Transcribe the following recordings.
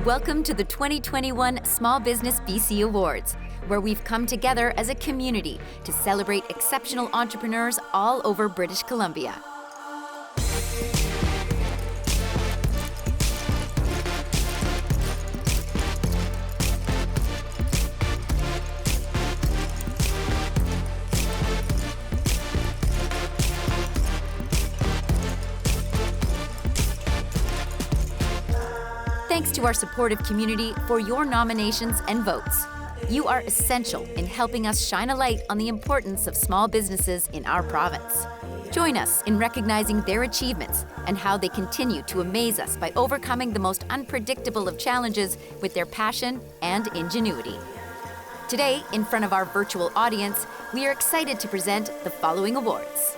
Welcome to the 2021 Small Business BC Awards, where we've come together as a community to celebrate exceptional entrepreneurs all over British Columbia. Thanks to our supportive community for your nominations and votes. You are essential in helping us shine a light on the importance of small businesses in our province. Join us in recognizing their achievements and how they continue to amaze us by overcoming the most unpredictable of challenges with their passion and ingenuity. Today, in front of our virtual audience, we are excited to present the following awards: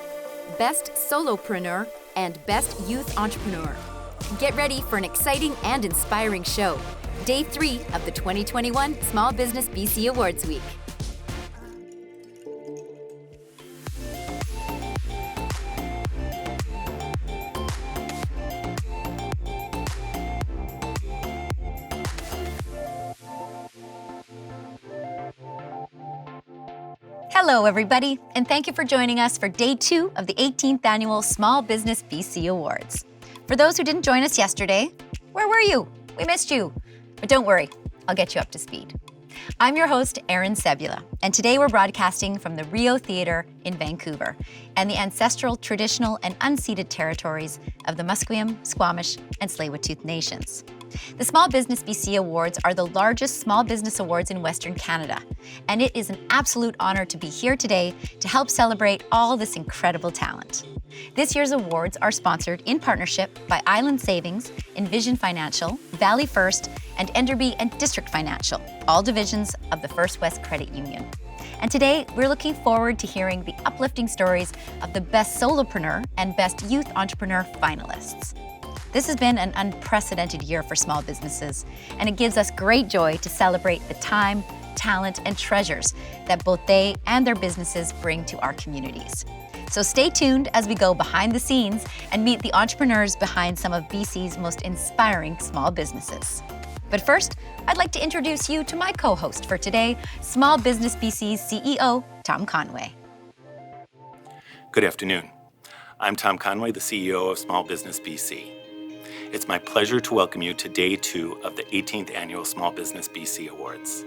Best Solopreneur and Best Youth Entrepreneur. Get ready for an exciting and inspiring show. Day 3 of the 2021 Small Business BC Awards Week. Hello, everybody, and thank you for joining us for Day 2 of the 18th Annual Small Business BC Awards. For those who didn't join us yesterday, where were you? We missed you. But don't worry, I'll get you up to speed. I'm your host, Erin Sebula, and today we're broadcasting from the Rio Theatre in Vancouver and the ancestral, traditional, and unceded territories of the Musqueam, Squamish, and Tsleil-Waututh Nations. The Small Business BC Awards are the largest small business awards in Western Canada, and it is an absolute honor to be here today to help celebrate all this incredible talent. This year's awards are sponsored in partnership by Island Savings, Envision Financial, Valley First, and Enderby and District Financial, all divisions of the First West Credit Union. And today, we're looking forward to hearing the uplifting stories of the Best Solopreneur and Best Youth Entrepreneur finalists. This has been an unprecedented year for small businesses, and it gives us great joy to celebrate the time, talent, and treasures that both they and their businesses bring to our communities. So stay tuned as we go behind the scenes and meet the entrepreneurs behind some of BC's most inspiring small businesses. But first, I'd like to introduce you to my co-host for today, Small Business BC's CEO, Tom Conway. Good afternoon. I'm Tom Conway, the CEO of Small Business BC. It's my pleasure to welcome you to Day 2 of the 18th Annual Small Business BC Awards.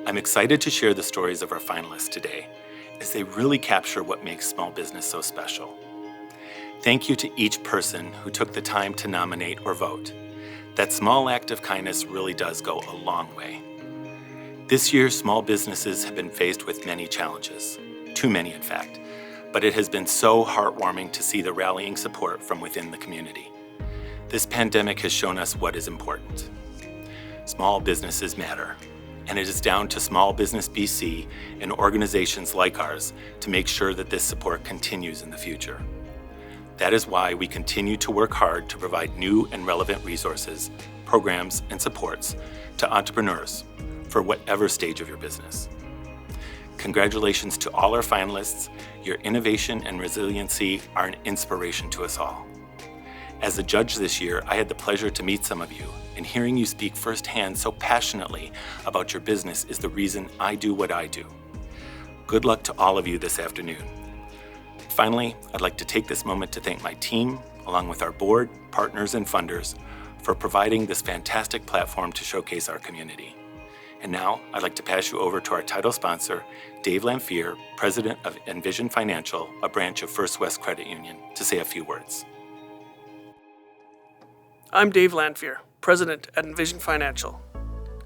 I'm excited to share the stories of our finalists today, as they really capture what makes small business so special. Thank you to each person who took the time to nominate or vote. That small act of kindness really does go a long way. This year, small businesses have been faced with many challenges, too many in fact, but it has been so heartwarming to see the rallying support from within the community. This pandemic has shown us what is important. Small businesses matter, and it is down to Small Business BC and organizations like ours to make sure that this support continues in the future. That is why we continue to work hard to provide new and relevant resources, programs, and supports to entrepreneurs for whatever stage of your business. Congratulations to all our finalists. Your innovation and resiliency are an inspiration to us all. As a judge this year, I had the pleasure to meet some of you, and hearing you speak firsthand so passionately about your business is the reason I do what I do. Good luck to all of you this afternoon. Finally, I'd like to take this moment to thank my team, along with our board, partners, and funders, for providing this fantastic platform to showcase our community. And now, I'd like to pass you over to our title sponsor, Dave Lamphere, President of Envision Financial, a branch of First West Credit Union, to say a few words. I'm Dave Lamphere, President at Envision Financial.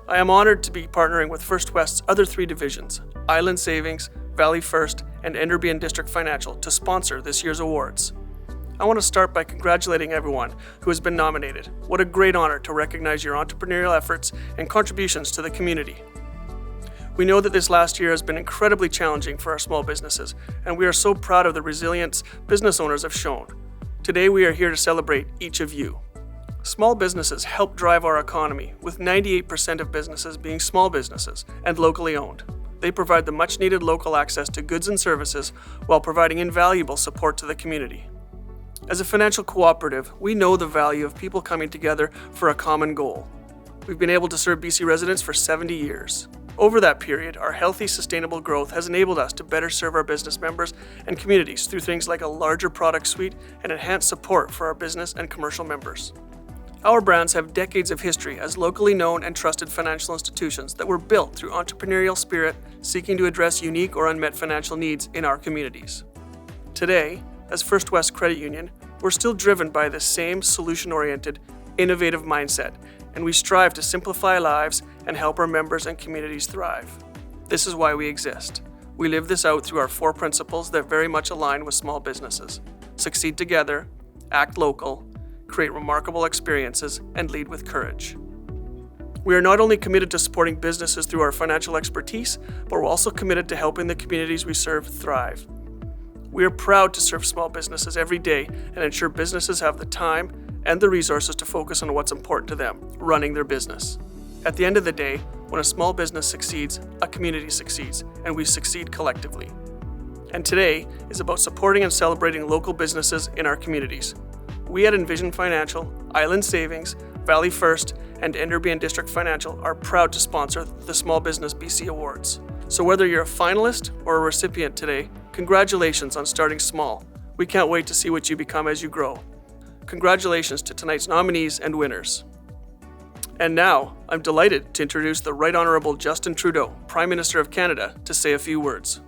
I am honored to be partnering with First West's other 3 divisions, Island Savings, Valley First, and Enderby and District Financial, to sponsor this year's awards. I want to start by congratulating everyone who has been nominated. What a great honor to recognize your entrepreneurial efforts and contributions to the community. We know that this last year has been incredibly challenging for our small businesses, and we are so proud of the resilience business owners have shown. Today we are here to celebrate each of you. Small businesses help drive our economy, with 98% of businesses being small businesses and locally owned. They provide the much-needed local access to goods and services while providing invaluable support to the community. As a financial cooperative, we know the value of people coming together for a common goal. We've been able to serve BC residents for 70 years. Over that period, our healthy, sustainable growth has enabled us to better serve our business members and communities through things like a larger product suite and enhanced support for our business and commercial members. Our brands have decades of history as locally known and trusted financial institutions that were built through entrepreneurial spirit, seeking to address unique or unmet financial needs in our communities. Today, as First West Credit Union, we're still driven by the same solution-oriented, innovative mindset, and we strive to simplify lives and help our members and communities thrive. This is why we exist. We live this out through our 4 principles that very much align with small businesses: succeed together, act local, create remarkable experiences, and lead with courage. We are not only committed to supporting businesses through our financial expertise, but we're also committed to helping the communities we serve thrive. We are proud to serve small businesses every day and ensure businesses have the time and the resources to focus on what's important to them, running their business. At the end of the day, when a small business succeeds, a community succeeds, and we succeed collectively. And today is about supporting and celebrating local businesses in our communities. We at Envision Financial, Island Savings, Valley First, and Enderby District Financial are proud to sponsor the Small Business BC Awards. So whether you're a finalist or a recipient today, congratulations on starting small. We can't wait to see what you become as you grow. Congratulations to tonight's nominees and winners. And now, I'm delighted to introduce the Right Honourable Justin Trudeau, Prime Minister of Canada, to say a few words.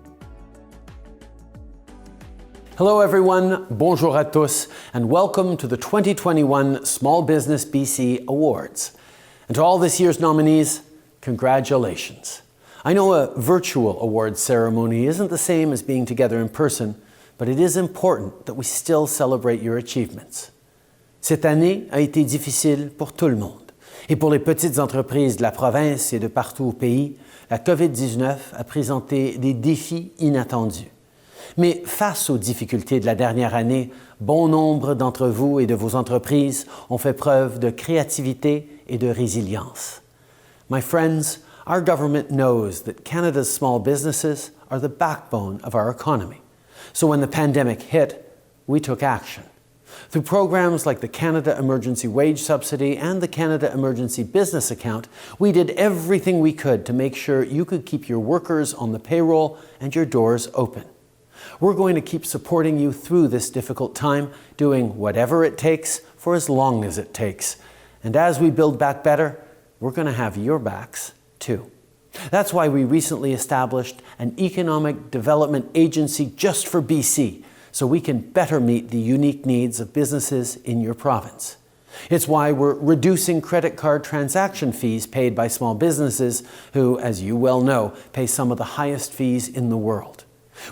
Hello everyone, bonjour à tous, and welcome to the 2021 Small Business BC Awards. And to all this year's nominees, congratulations. I know a virtual awards ceremony isn't the same as being together in person, but it is important that we still celebrate your achievements. Cette année a été difficile pour tout le monde. Et pour les petites entreprises de la province et de partout au pays, la COVID-19 a présenté des défis inattendus. Mais face aux difficultés de la dernière année, bon nombre d'entre vous et de vos entreprises ont fait preuve de créativité et de résilience. My friends, our government knows that Canada's small businesses are the backbone of our economy. So when the pandemic hit, we took action. Through programs like the Canada Emergency Wage Subsidy and the Canada Emergency Business Account, we did everything we could to make sure you could keep your workers on the payroll and your doors open. We're going to keep supporting you through this difficult time, doing whatever it takes for as long as it takes. And as we build back better, we're going to have your backs too. That's why we recently established an economic development agency just for BC, so we can better meet the unique needs of businesses in your province. It's why we're reducing credit card transaction fees paid by small businesses who, as you well know, pay some of the highest fees in the world.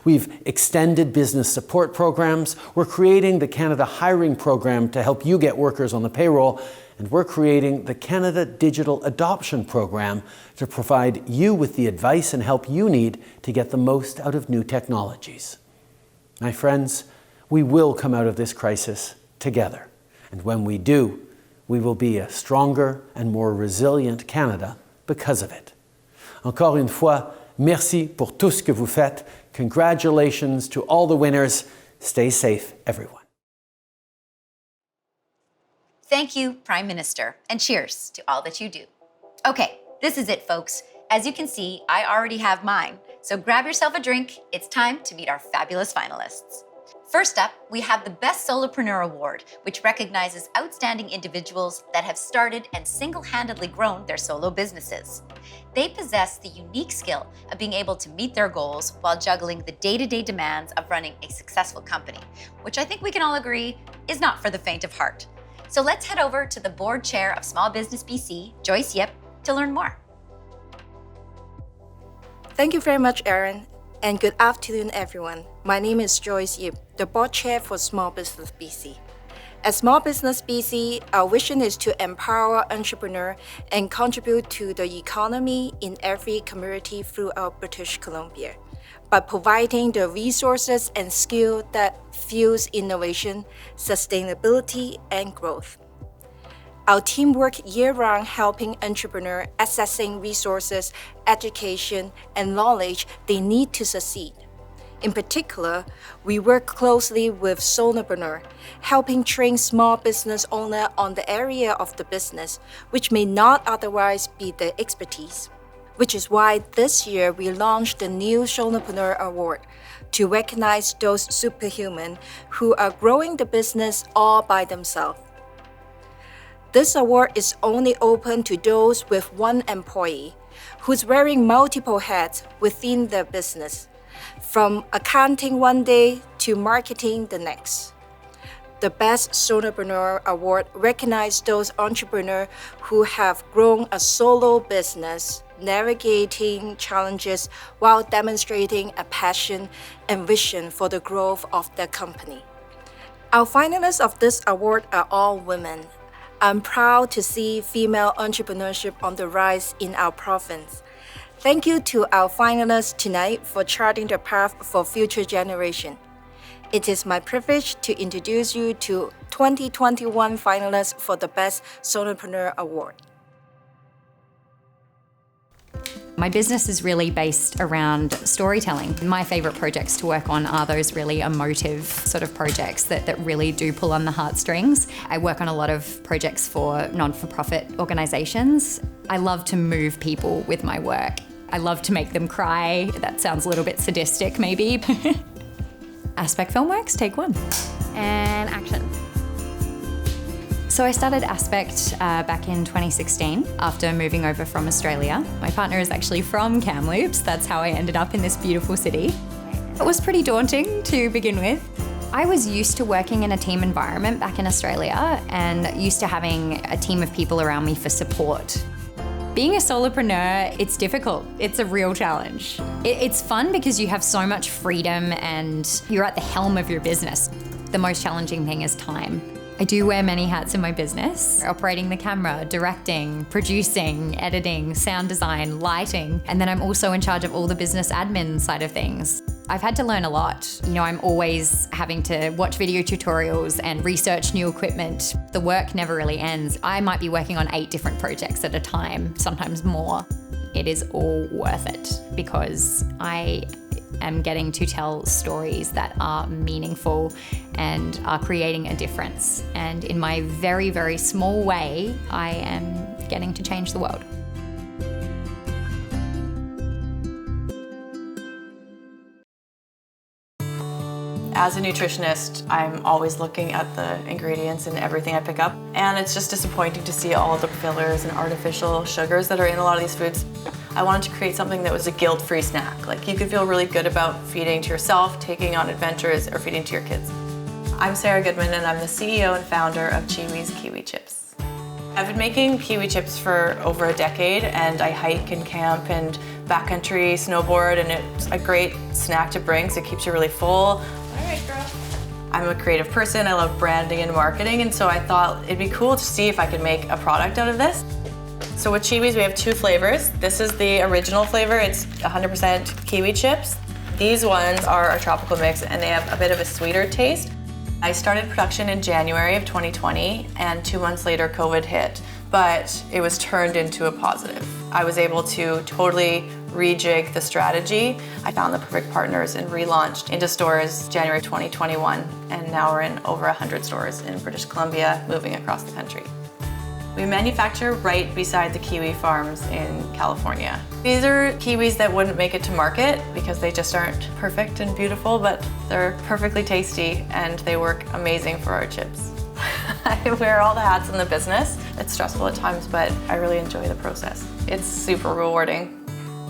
We've extended business support programs, we're creating the Canada Hiring Program to help you get workers on the payroll, and we're creating the Canada Digital Adoption Program to provide you with the advice and help you need to get the most out of new technologies. My friends, we will come out of this crisis together, and when we do, we will be a stronger and more resilient Canada because of it. Encore une fois, merci pour tout ce que vous faites. Congratulations to all the winners. Stay safe, everyone. Thank you, Prime Minister, and cheers to all that you do. Okay, this is it, folks. As you can see, I already have mine, so grab yourself a drink. It's time to meet our fabulous finalists. First up, we have the Best Solopreneur Award, which recognizes outstanding individuals that have started and single-handedly grown their solo businesses. They possess the unique skill of being able to meet their goals while juggling the day-to-day demands of running a successful company, which I think we can all agree is not for the faint of heart. So let's head over to the Board Chair of Small Business BC, Joyce Yip, to learn more. Thank you very much, Erin, and good afternoon, everyone. My name is Joyce Yip, the Board Chair for Small Business BC. At Small Business BC, our vision is to empower entrepreneurs and contribute to the economy in every community throughout British Columbia by providing the resources and skill that fuels innovation, sustainability, and growth. Our team work year-round helping entrepreneurs accessing resources, education, and knowledge they need to succeed. In particular, we work closely with Solopreneur, helping train small business owners on the area of the business which may not otherwise be their expertise. Which is why this year we launched the new Solopreneur Award to recognize those superhuman who are growing the business all by themselves. This award is only open to those with one employee who's wearing multiple hats within their business, from accounting one day to marketing the next. The Best Solopreneur Award recognizes those entrepreneurs who have grown a solo business, navigating challenges while demonstrating a passion and vision for the growth of their company. Our finalists of this award are all women. I'm proud to see female entrepreneurship on the rise in our province. Thank you to our finalists tonight for charting the path for future generations. It is my privilege to introduce you to 2021 finalists for the Best Solopreneur Award. My business is really based around storytelling. My favorite projects to work on are those really emotive sort of projects that really do pull on the heartstrings. I work on a lot of projects for non-for-profit organizations. I love to move people with my work. I love to make them cry. That sounds a little bit sadistic, maybe. Aspect Filmworks, take one. And action. So I started Aspect back in 2016 after moving over from Australia. My partner is actually from Kamloops. That's how I ended up in this beautiful city. It was pretty daunting to begin with. I was used to working in a team environment back in Australia and used to having a team of people around me for support. Being a solopreneur, it's difficult. It's a real challenge. It's fun because you have so much freedom and you're at the helm of your business. The most challenging thing is time. I do wear many hats in my business, operating the camera, directing, producing, editing, sound design, lighting, and then I'm also in charge of all the business admin side of things. I've had to learn a lot. I'm always having to watch video tutorials and research new equipment. The work never really ends. I might be working on 8 different projects at a time, sometimes more. It is all worth it because I am getting to tell stories that are meaningful and are creating a difference. And in my very, very small way, I am getting to change the world. As a nutritionist, I'm always looking at the ingredients in everything I pick up, and it's just disappointing to see all the fillers and artificial sugars that are in a lot of these foods. I wanted to create something that was a guilt-free snack. Like you could feel really good about feeding to yourself, taking on adventures, or feeding to your kids. I'm Sarah Goodman, and I'm the CEO and founder of Chiwi's Kiwi Chips. I've been making kiwi chips for over a decade, and I hike and camp and backcountry snowboard, and it's a great snack to bring, so it keeps you really full. All right, girl. I'm a creative person. I love branding and marketing, and so I thought it'd be cool to see if I could make a product out of this. So with Chiwi's, we have 2 flavors. This is the original flavor. It's 100% kiwi chips. These ones are a tropical mix, and they have a bit of a sweeter taste. I started production in January of 2020, and 2 months later, COVID hit, but it was turned into a positive. I was able to totally rejig the strategy. I found the perfect partners and relaunched into stores January 2021, and now we're in over 100 stores in British Columbia, moving across the country. We manufacture right beside the kiwi farms in California. These are kiwis that wouldn't make it to market because they just aren't perfect and beautiful, but they're perfectly tasty and they work amazing for our chips. I wear all the hats in the business. It's stressful at times, but I really enjoy the process. It's super rewarding.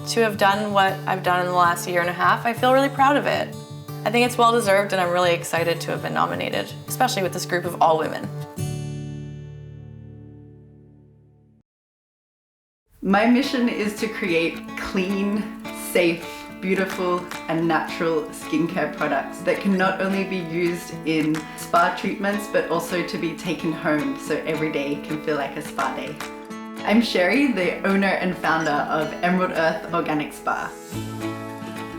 To have done what I've done in the last year and a half, I feel really proud of it. I think it's well deserved, and I'm really excited to have been nominated, especially with this group of all women. My mission is to create clean, safe, beautiful and natural skincare products that can not only be used in spa treatments but also to be taken home so every day can feel like a spa day. I'm Sherry, the owner and founder of Emerald Earth Organic Spa.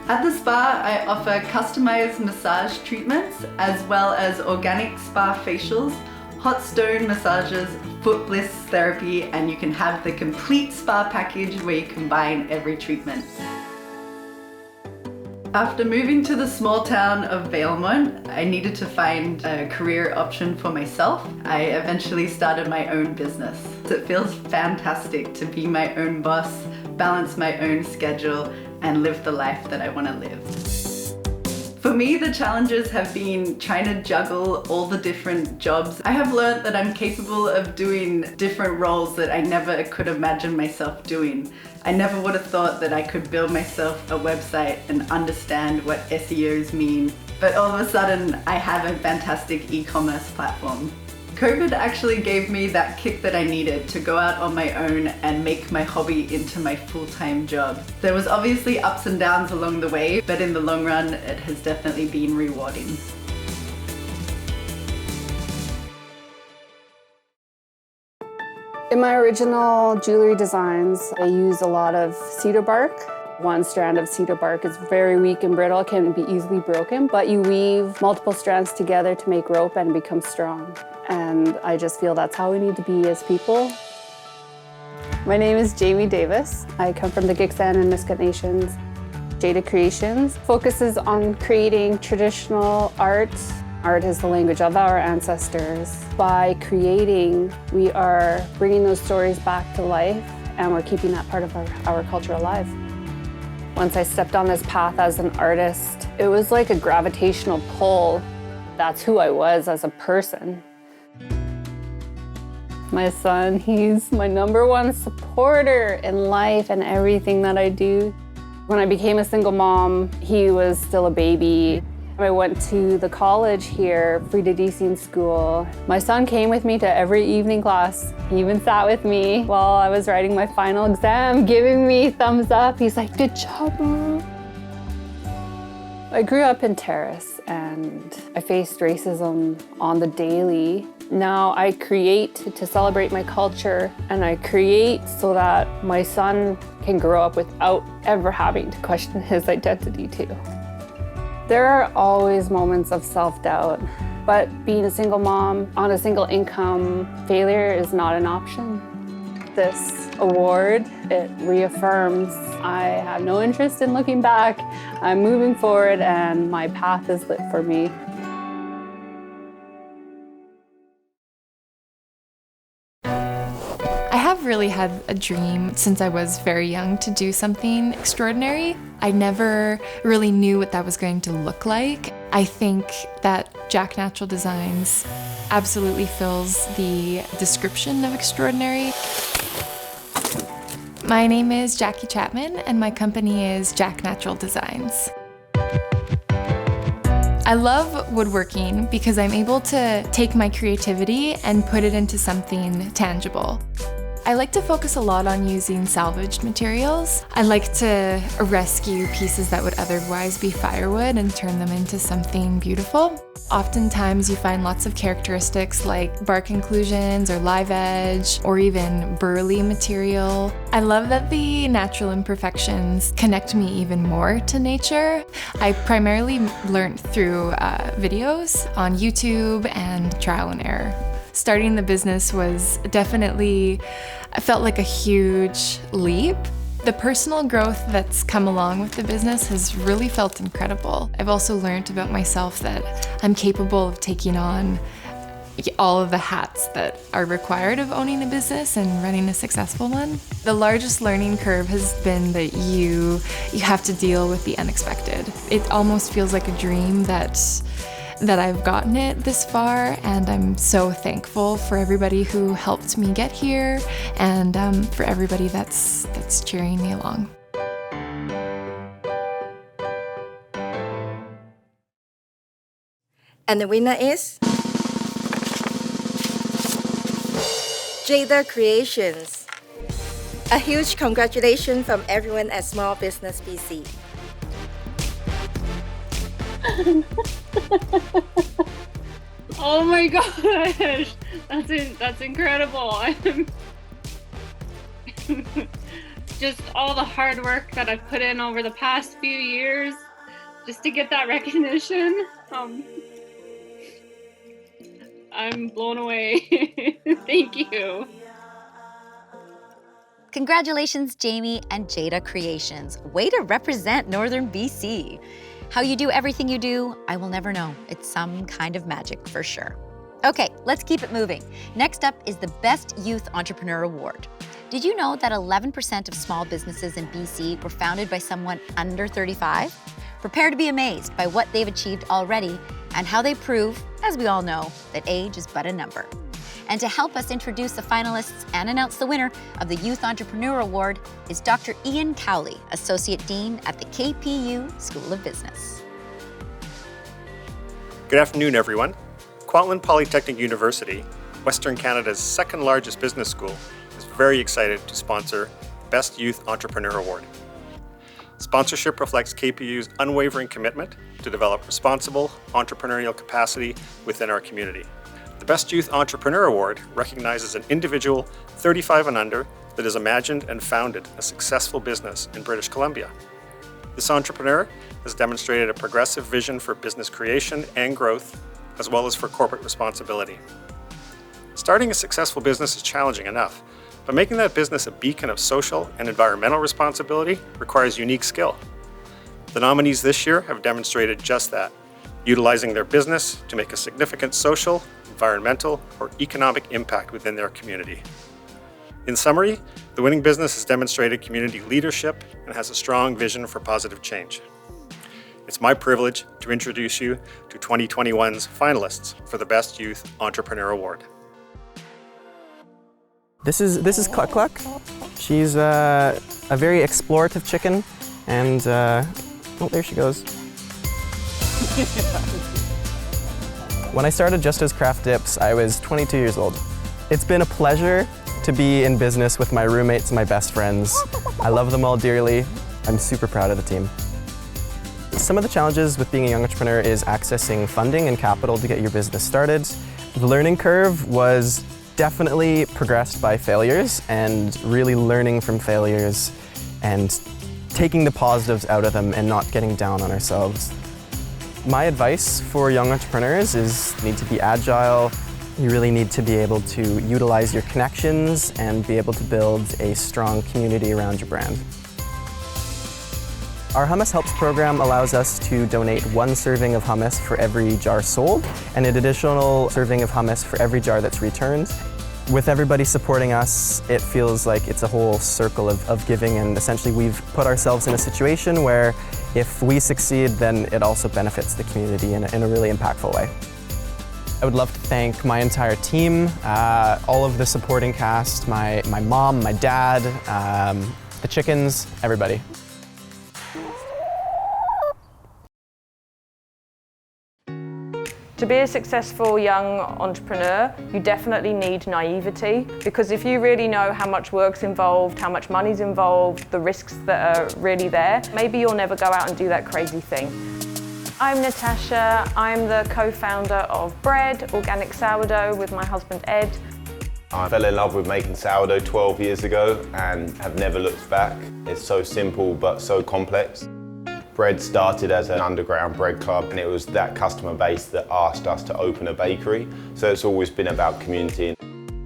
At the spa, I offer customized massage treatments as well as organic spa facials, hot stone massages, foot bliss therapy, and you can have the complete spa package where you combine every treatment. After moving to the small town of Valemount, I needed to find a career option for myself. I eventually started my own business. It feels fantastic to be my own boss, balance my own schedule, and live the life that I want to live. For me, the challenges have been trying to juggle all the different jobs. I have learned that I'm capable of doing different roles that I never could imagine myself doing. I never would have thought that I could build myself a website and understand what SEOs mean. But all of a sudden, I have a fantastic e-commerce platform. COVID actually gave me that kick that I needed to go out on my own and make my hobby into my full-time job. There was obviously ups and downs along the way, but in the long run, it has definitely been rewarding. In my original jewelry designs, I use a lot of cedar bark. One strand of cedar bark is very weak and brittle, can be easily broken, but you weave multiple strands together to make rope and become strong. And I just feel that's how we need to be as people. My name is Jamie Davis. I come from the Gigsan and Nisga'a Nations. Jada Creations focuses on creating traditional art. Art is the language of our ancestors. By creating, we are bringing those stories back to life, and we're keeping that part of our culture alive. Once I stepped on this path as an artist, it was like a gravitational pull. That's who I was as a person. My son, he's my #1 supporter in life and everything that I do. When I became a single mom, he was still a baby. I went to the college here, Frida Deasing School. My son came with me to every evening class. He even sat with me while I was writing my final exam, giving me thumbs up. He's like, "Good job, Mom." I grew up in Terrace and I faced racism on the daily. Now I create to celebrate my culture, and I create so that my son can grow up without ever having to question his identity too. There are always moments of self-doubt, but being a single mom on a single income, failure is not an option. This award, it reaffirms I have no interest in looking back. I'm moving forward and my path is lit for me. I have really had a dream since I was very young to do something extraordinary. I never really knew what that was going to look like. I think that Jack Natural Designs absolutely fills the description of extraordinary. My name is Jackie Chapman and my company is Jack Natural Designs. I love woodworking because I'm able to take my creativity and put it into something tangible. I like to focus a lot on using salvaged materials. I like to rescue pieces that would otherwise be firewood and turn them into something beautiful. Oftentimes you find lots of characteristics like bark inclusions or live edge or even burly material. I love that the natural imperfections connect me even more to nature. I primarily learned through videos on YouTube and trial and error. Starting the business was definitely, I felt like a huge leap. The personal growth that's come along with the business has really felt incredible. I've also learned about myself that I'm capable of taking on all of the hats that are required of owning a business and running a successful one. The largest learning curve has been that you have to deal with the unexpected. It almost feels like a dream that I've gotten it this far, and I'm so thankful for everybody who helped me get here and for everybody that's cheering me along. And the winner is Jada Creations. A huge congratulations from everyone at Small Business BC. Oh my gosh, that's incredible. Just all the hard work that I've put in over the past few years just to get that recognition. I'm blown away. Thank you. Congratulations, Jamie and Jada Creations. Way to represent Northern BC. How you do everything you do, I will never know. It's some kind of magic for sure. Okay, let's keep it moving. Next up is the Best Youth Entrepreneur Award. Did you know that 11% of small businesses in BC were founded by someone under 35? Prepare to be amazed by what they've achieved already and how they prove, as we all know, that age is but a number. And to help us introduce the finalists and announce the winner of the Youth Entrepreneur Award is Dr. Ian Cowley, Associate Dean at the KPU School of Business. Good afternoon, everyone. Kwantlen Polytechnic University, Western Canada's second largest business school, is very excited to sponsor the Best Youth Entrepreneur Award. Sponsorship reflects KPU's unwavering commitment to develop responsible entrepreneurial capacity within our community. The Best Youth Entrepreneur Award recognizes an individual 35 and under that has imagined and founded a successful business in British Columbia. This entrepreneur has demonstrated a progressive vision for business creation and growth, as well as for corporate responsibility. Starting a successful business is challenging enough, but making that business a beacon of social and environmental responsibility requires unique skill. The nominees this year have demonstrated just that, utilizing their business to make a significant social, environmental, or economic impact within their community. In summary, the winning business has demonstrated community leadership and has a strong vision for positive change. It's my privilege to introduce you to 2021's finalists for the Best Youth Entrepreneur Award. This is Cluck Cluck. She's a very explorative chicken, and oh, there she goes. When I started Just As Craft Dips, I was 22 years old. It's been a pleasure to be in business with my roommates and my best friends. I love them all dearly. I'm super proud of the team. Some of the challenges with being a young entrepreneur is accessing funding and capital to get your business started. The learning curve was definitely progressed by failures and really learning from failures and taking the positives out of them and not getting down on ourselves. My advice for young entrepreneurs is you need to be agile. You really need to be able to utilize your connections and be able to build a strong community around your brand. Our Hummus Helps program allows us to donate 1 serving of hummus for every jar sold and an additional serving of hummus for every jar that's returned. With everybody supporting us, it feels like it's a whole circle of giving, and essentially we've put ourselves in a situation where if we succeed, then it also benefits the community in a really impactful way. I would love to thank my entire team, all of the supporting cast, my mom, my dad, the chickens, everybody. To be a successful young entrepreneur, you definitely need naivety, because if you really know how much work's involved, how much money's involved, the risks that are really there, maybe you'll never go out and do that crazy thing. I'm Natasha. I'm the co-founder of Bread, organic sourdough, with my husband Ed. I fell in love with making sourdough 12 years ago and have never looked back. It's so simple but so complex. Bread started as an underground bread club, and it was that customer base that asked us to open a bakery. So it's always been about community.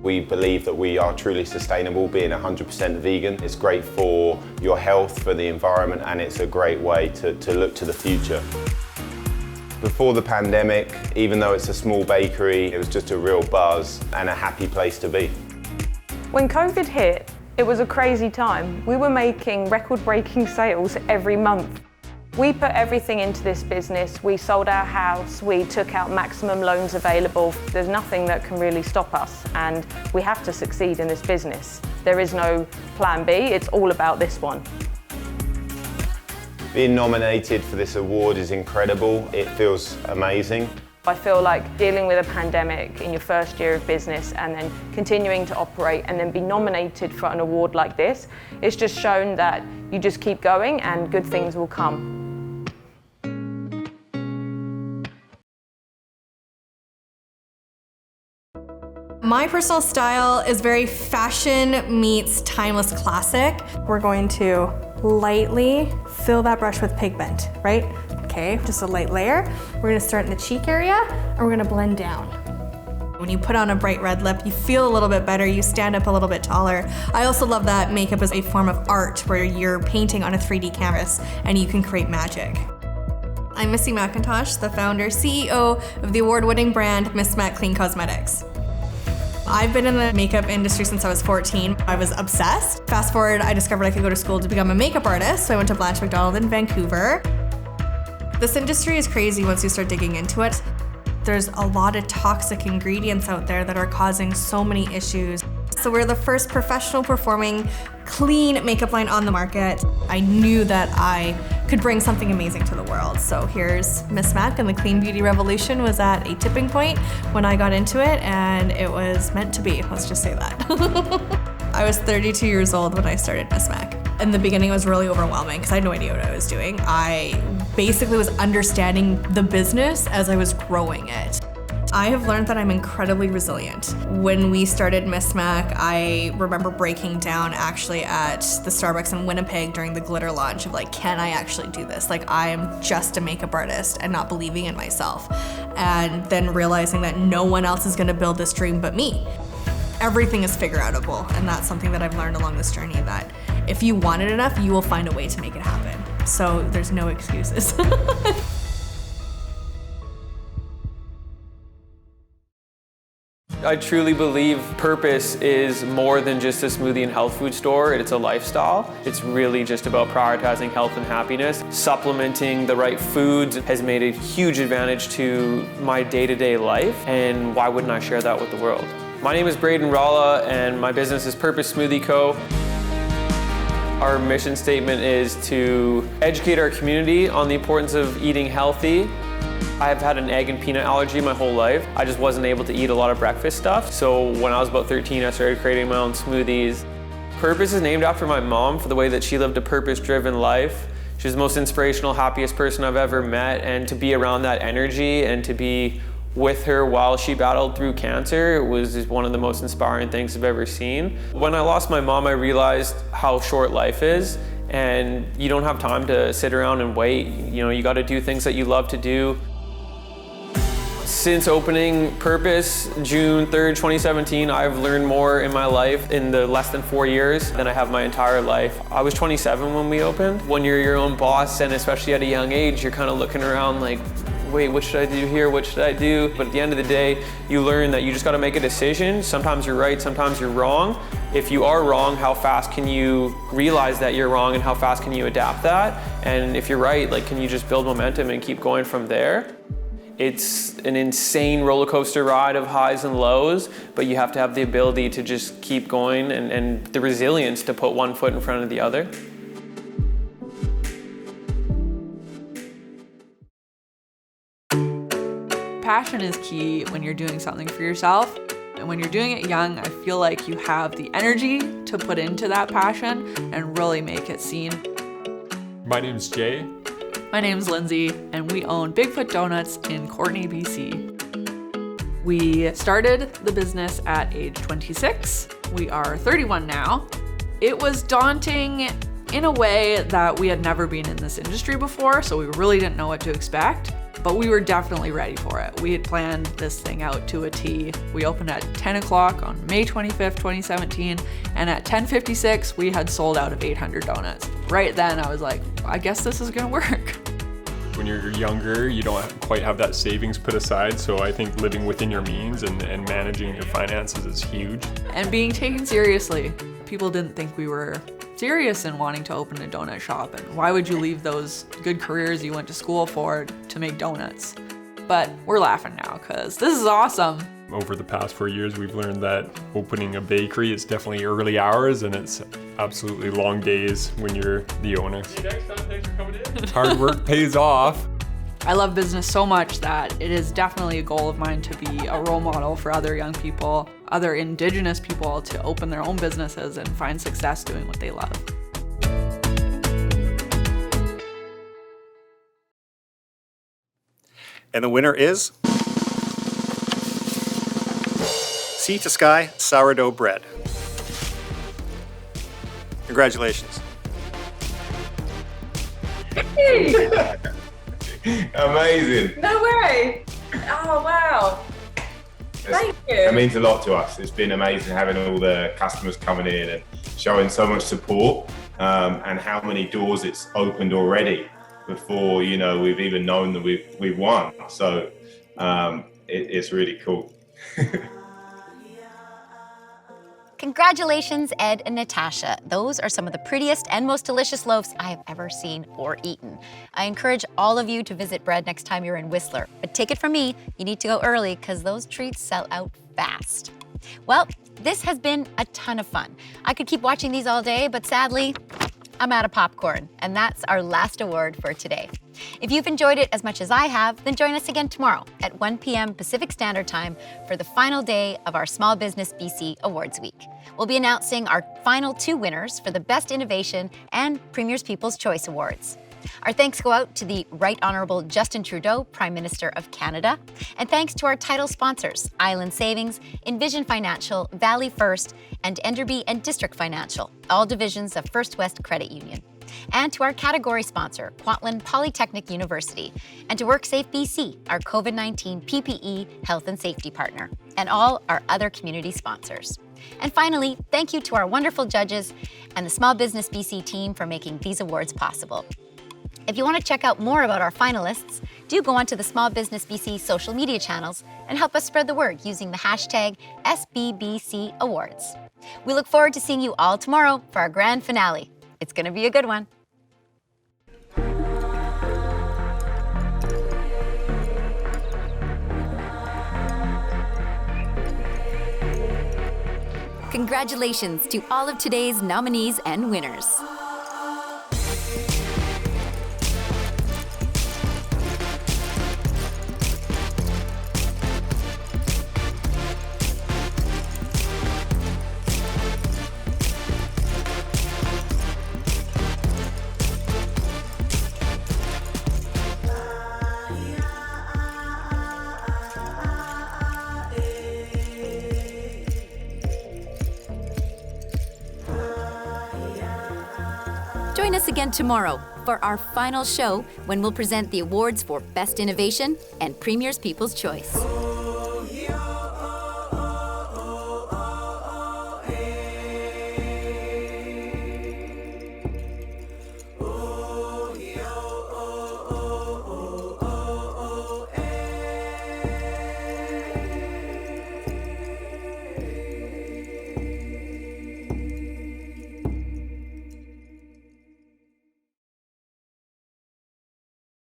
We believe that we are truly sustainable, being 100% vegan. It's great for your health, for the environment, and it's a great way to look to the future. Before the pandemic, even though it's a small bakery, it was just a real buzz and a happy place to be. When COVID hit, it was a crazy time. We were making record-breaking sales every month. We put everything into this business. We sold our house, we took out maximum loans available. There's nothing that can really stop us, and we have to succeed in this business. There is no plan B, it's all about this one. Being nominated for this award is incredible. It feels amazing. I feel like dealing with a pandemic in your first year of business and then continuing to operate and then be nominated for an award like this, it's just shown that you just keep going and good things will come. My personal style is very fashion meets timeless classic. We're going to lightly fill that brush with pigment, right? Okay, just a light layer. We're gonna start in the cheek area and we're gonna blend down. When you put on a bright red lip, you feel a little bit better, you stand up a little bit taller. I also love that makeup is a form of art where you're painting on a 3D canvas and you can create magic. I'm Missy McIntosh, the founder, CEO of the award-winning brand Miss Mac Clean Cosmetics. I've been in the makeup industry since I was 14. I was obsessed. Fast forward, I discovered I could go to school to become a makeup artist, so I went to Blanche Macdonald in Vancouver. This industry is crazy once you start digging into it. There's a lot of toxic ingredients out there that are causing so many issues. So we're the first professional performing clean makeup line on the market. I knew that I could bring something amazing to the world. So here's Miss Mac, and the clean beauty revolution was at a tipping point when I got into it, and it was meant to be, let's just say that. I was 32 years old when I started Miss Mac. In the beginning, it was really overwhelming because I had no idea what I was doing. I basically was understanding the business as I was growing it. I have learned that I'm incredibly resilient. When we started Miss Mac, I remember breaking down actually at the Starbucks in Winnipeg during the glitter launch of like, can I actually do this? Like, I am just a makeup artist and not believing in myself. And then realizing that no one else is gonna build this dream but me. Everything is figure-outable, and that's something that I've learned along this journey, that if you want it enough, you will find a way to make it happen. So there's no excuses. I truly believe purpose is more than just a smoothie and health food store. It's a lifestyle. It's really just about prioritizing health and happiness. Supplementing the right foods has made a huge advantage to my day-to-day life, and why wouldn't I share that with the world? My name is Braden Ralla, and my business is Purpose Smoothie Co. Our mission statement is to educate our community on the importance of eating healthy. I've had an egg and peanut allergy my whole life. I just wasn't able to eat a lot of breakfast stuff. So when I was about 13, I started creating my own smoothies. Purpose is named after my mom for the way that she lived a purpose-driven life. She's the most inspirational, happiest person I've ever met, and to be around that energy and to be with her while she battled through cancer was just one of the most inspiring things I've ever seen. When I lost my mom, I realized how short life is, and you don't have time to sit around and wait. You know, you got to do things that you love to do. Since opening Purpose, June 3rd, 2017, I've learned more in my life in the less than 4 years than I have my entire life. I was 27 when we opened. When you're your own boss, and especially at a young age, you're kind of looking around like, wait, what should I do here? What should I do? But at the end of the day, you learn that you just got to make a decision. Sometimes you're right, sometimes you're wrong. If you are wrong, how fast can you realize that you're wrong, and how fast can you adapt that? And if you're right, like, can you just build momentum and keep going from there? It's an insane roller coaster ride of highs and lows, but you have to have the ability to just keep going and the resilience to put one foot in front of the other. Passion is key when you're doing something for yourself. And when you're doing it young, I feel like you have the energy to put into that passion and really make it seen. My name's Jay. My name's Lindsay, and we own Bigfoot Donuts in Courtenay, BC. We started the business at age 26. We are 31 now. It was daunting in a way that we had never been in this industry before, so we really didn't know what to expect, but we were definitely ready for it. We had planned this thing out to a T. We opened at 10 o'clock on May 25th, 2017, and at 10:56, we had sold out of 800 donuts. Right then, I was like, I guess this is gonna work. When you're younger, you don't quite have that savings put aside, so I think living within your means and managing your finances is huge. And being taken seriously. People didn't think we were serious in wanting to open a donut shop, and why would you leave those good careers you went to school for to make donuts? But we're laughing now because this is awesome. Over the past 4 years, we've learned that opening a bakery is definitely early hours, and it's absolutely long days when you're the owner. See you next time. Thanks for coming in. Hard work pays off. I love business so much that it is definitely a goal of mine to be a role model for other young people, other Indigenous people, to open their own businesses and find success doing what they love. And the winner is Sea to Sky Sourdough Bread. Congratulations. Amazing. No way. Oh, wow. Thank you. It means a lot to us. It's been amazing having all the customers coming in and showing so much support, and how many doors it's opened already before we've even known that we've won. So it's really cool. Congratulations, Ed and Natasha. Those are some of the prettiest and most delicious loaves I have ever seen or eaten. I encourage all of you to visit Bread next time you're in Whistler. But take it from me, you need to go early because those treats sell out fast. Well, this has been a ton of fun. I could keep watching these all day, but sadly, I'm out of popcorn. And that's our last award for today. If you've enjoyed it as much as I have, then join us again tomorrow at 1 p.m. Pacific Standard Time for the final day of our Small Business BC Awards Week. We'll be announcing our final 2 winners for the Best Innovation and Premier's People's Choice Awards. Our thanks go out to the Right Honourable Justin Trudeau, Prime Minister of Canada, and thanks to our title sponsors, Island Savings, Envision Financial, Valley First, and Enderby and District Financial, all divisions of First West Credit Union. And to our category sponsor, Kwantlen Polytechnic University, and to WorkSafe BC, our COVID-19 PPE health and safety partner, and all our other community sponsors. And finally, thank you to our wonderful judges and the Small Business BC team for making these awards possible. If you want to check out more about our finalists, do go onto the Small Business BC social media channels and help us spread the word using the hashtag SBBC Awards. We look forward to seeing you all tomorrow for our grand finale. It's going to be a good one. Congratulations to all of today's nominees and winners. Join us again tomorrow for our final show when we'll present the awards for Best Innovation and Premier's People's Choice.